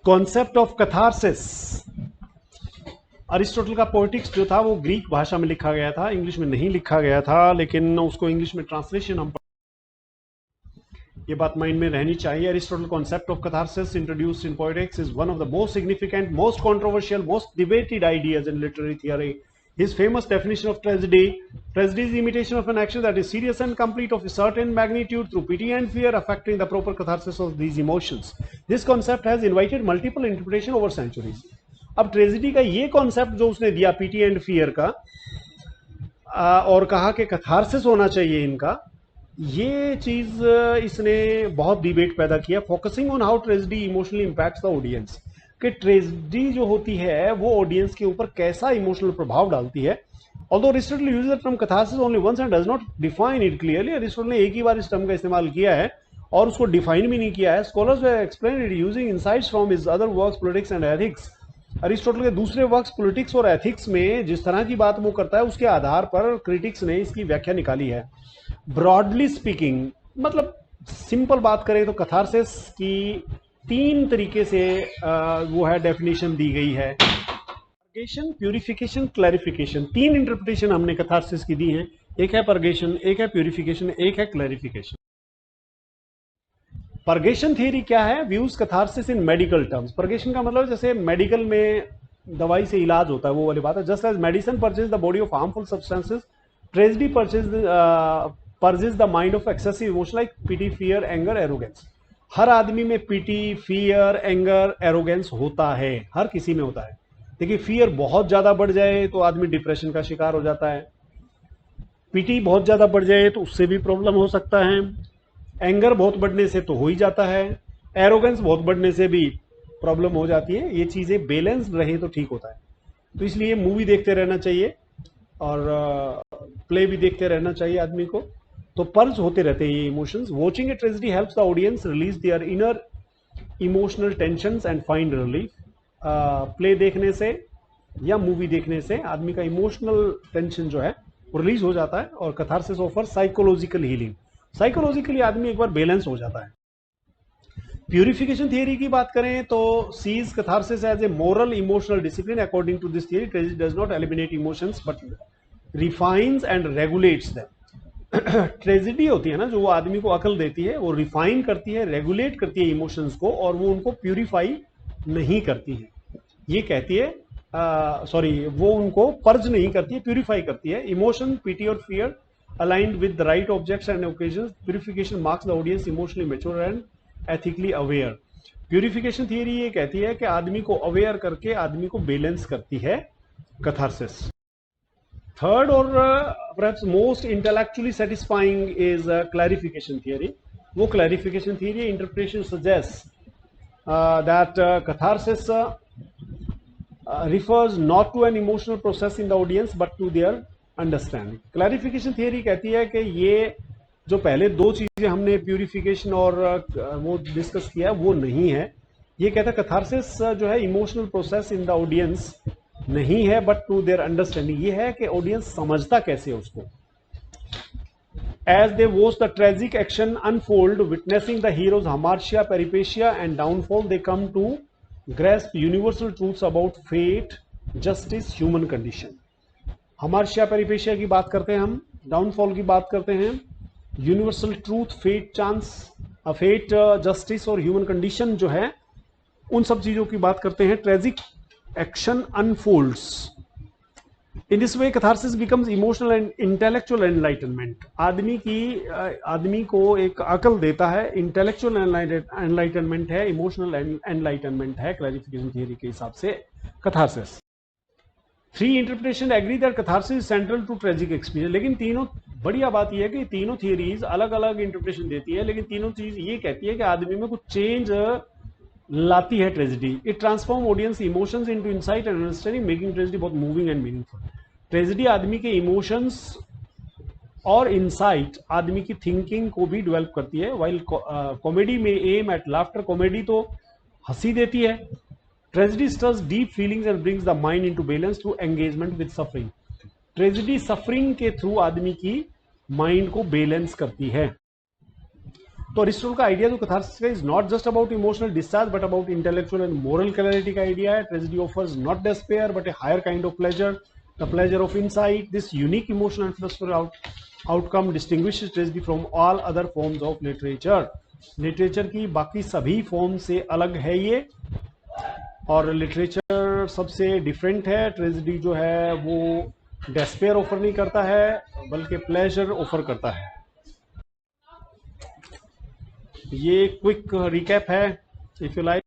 Concept of catharsis. Aristotle का poetics जो था वो ग्रीक भाषा में लिखा गया था, इंग्लिश में नहीं लिखा गया था, लेकिन उसको इंग्लिश में ट्रांसलेशन हम, ये बात माइंड में रहनी चाहिए। Aristotle concept of catharsis introduced in poetics is one of the most significant, most controversial, most debated ideas in literary theory. His famous definition of tragedy is the imitation of an action that is serious and complete of a certain magnitude through pity and fear, affecting the proper catharsis of these emotions. This concept has invited multiple interpretation over centuries. अब tragedy का ये concept जो उसने दिया PT and fear का, और कहा कि कैथारसिस होना चाहिए इनका, ये चीज इसने बहुत डिबेट पैदा किया, focusing on how tragedy emotionally impacts the audience, कि ट्रेजिडी जो होती है वो ऑडियंस के ऊपर कैसा इमोशनल प्रभाव डालती है. Although Aristotle uses the term catharsis only once and does not define it clearly. Aristotle ने एक ही बार इस टर्म का इस्तेमाल किया है और उसको डिफाइन भी नहीं किया है. Scholars have explained it using insights from his other works politics and ethics. Aristotle के दूसरे वर्क्स पॉलिटिक्स और एथिक्स में जिस तरह की बात वो करता है उसके आधार पर क्रिटिक्स ने इसकी व्याख्या निकाली है. ब्रॉडली स्पीकिंग, मतलब सिंपल बात करें तो कैथारसिस की तीन तरीके से वो है डेफिनेशन दी गई है. पर्गेशन, प्यूरिफिकेशन, क्लैरिफिकेशन, तीन इंटरप्रिटेशन हमने कैथारसिस की दी हैं. एक है पर्गेशन, एक है प्यूरिफिकेशन, एक है क्लैरिफिकेशन. पर्गेशन थियरी क्या है? Views catharsis in medical terms. Purgation का मतलब जैसे मेडिकल में दवाई से इलाज होता है वो वाली बात है. Just as medicine purges the body of harmful substances, tragedy purges the mind of excessive emotion like pity, fear, anger, arrogance. हर आदमी में पिटी, फियर, एंगर, एरोगेंस होता है, हर किसी में होता है. देखिए, फियर बहुत ज्यादा बढ़ जाए तो आदमी डिप्रेशन का शिकार हो जाता है. पिटी बहुत ज्यादा बढ़ जाए तो उससे भी प्रॉब्लम हो सकता है. एंगर बहुत बढ़ने से तो हो ही जाता है. एरोगेंस बहुत बढ़ने से भी प्रॉब्लम हो जाती है. ये चीजें बैलेंस रहे तो ठीक होता है. तो इसलिए मूवी देखते रहना चाहिए और प्ले भी देखते रहना चाहिए आदमी को, तो पर्ज होते रहते हैं ये emotions. Watching a tragedy helps the audience release their inner emotional tensions and find relief. Play देखने से या मूवी देखने से आदमी का इमोशनल टेंशन जो है वो रिलीज हो जाता है और catharsis offer psychological healing. Psychologically आदमी एक बार बैलेंस हो जाता है. प्यूरिफिकेशन थियरी की बात करें तो sees catharsis as a moral emotional discipline. According to this theory, tragedy does not eliminate emotions but refines and regulates them. Tragedy होती है ना, जो वो आदमी को अकल देती है, वो रिफाइन करती है, रेगुलेट करती है इमोशंस को, और वो उनको प्यूरिफाई नहीं करती है. ये कहती है वो उनको पर्ज नहीं करती है, प्यूरिफाई करती है. इमोशन, पिटी और fear aligned with the right objects and occasions. Purification marks the audience emotionally mature and ethically aware. Purification theory ये कहती है कि आदमी को अवेयर करके आदमी को बैलेंस करती है कैथारसिस. थर्ड और perhaps most intellectually satisfying is clarification theory. वो clarification theory interpretation suggests that catharsis refers not to an emotional process in the audience but to their understanding. Clarification theory कहती है कि ये जो पहले दो चीजें हमने प्यूरिफिकेशन और वो डिस्कस किया वो नहीं है. ये कहता है कैथारसिस जो है emotional process in the audience नहीं है बट टू देयर अंडरस्टैंडिंग. ये है कि ऑडियंस समझता कैसे है उसको. As they watch the tragic action unfold, witnessing the hero's hamartia, peripeteia and downfall, they come to grasp universal truths about fate, justice, human condition. Hamartia, peripeteia की बात करते हैं हम, डाउनफॉल की बात करते हैं, universal truth, fate, chance, fate, justice और ह्यूमन कंडीशन जो है उन सब चीजों की बात करते हैं. Tragic action unfolds. In this way catharsis becomes emotional and intellectual enlightenment. आदमी को एक अकल देता है. इंटेलेक्चुअल एनलाइटनमेंट है, इमोशनल एनलाइटनमेंट है क्लैरिफिकेशन थियरी के हिसाब से catharsis. Three interpretation agree that catharsis is central to tragic experience. लेकिन तीनों, बढ़िया बात यह है कि तीनों थियरीज अलग अलग इंटरप्रिटेशन देती है, लेकिन तीनों चीज ये कहती है कि आदमी में कुछ चेंज लाती है tragedy. It transform audience emotions into insight and understanding, making tragedy बहुत मूविंग एंड मीनिंगफुल. ट्रेजेडी आदमी के इमोशंस और इनसाइट आदमी की थिंकिंग को भी डेवलप करती है. वाइल कॉमेडी में एम एट लाफ्टर, कॉमेडी तो हंसी देती है. Tragedy stirs deep feelings and brings the mind into balance through engagement with suffering. Tragedy suffering के थ्रू आदमी की माइंड को बैलेंस करती है. तो अरिस्टोटल का आइडिया जो कैथारसिस का is not just about emotional discharge but about intellectual and moral clarity का आइडिया है. Tragedy offers not despair but a higher kind of pleasure, the pleasure of insight. This unique emotional and philosophical outcome distinguishes tragedy from all other forms of literature. Literature की बाकी सभी form से अलग है ये, और literature सबसे different है. ट्रेजेडी जो है वो डेस्पेयर ऑफर नहीं करता है बल्कि प्लेजर ऑफर करता है. ये क्विक रिकैप है. If you like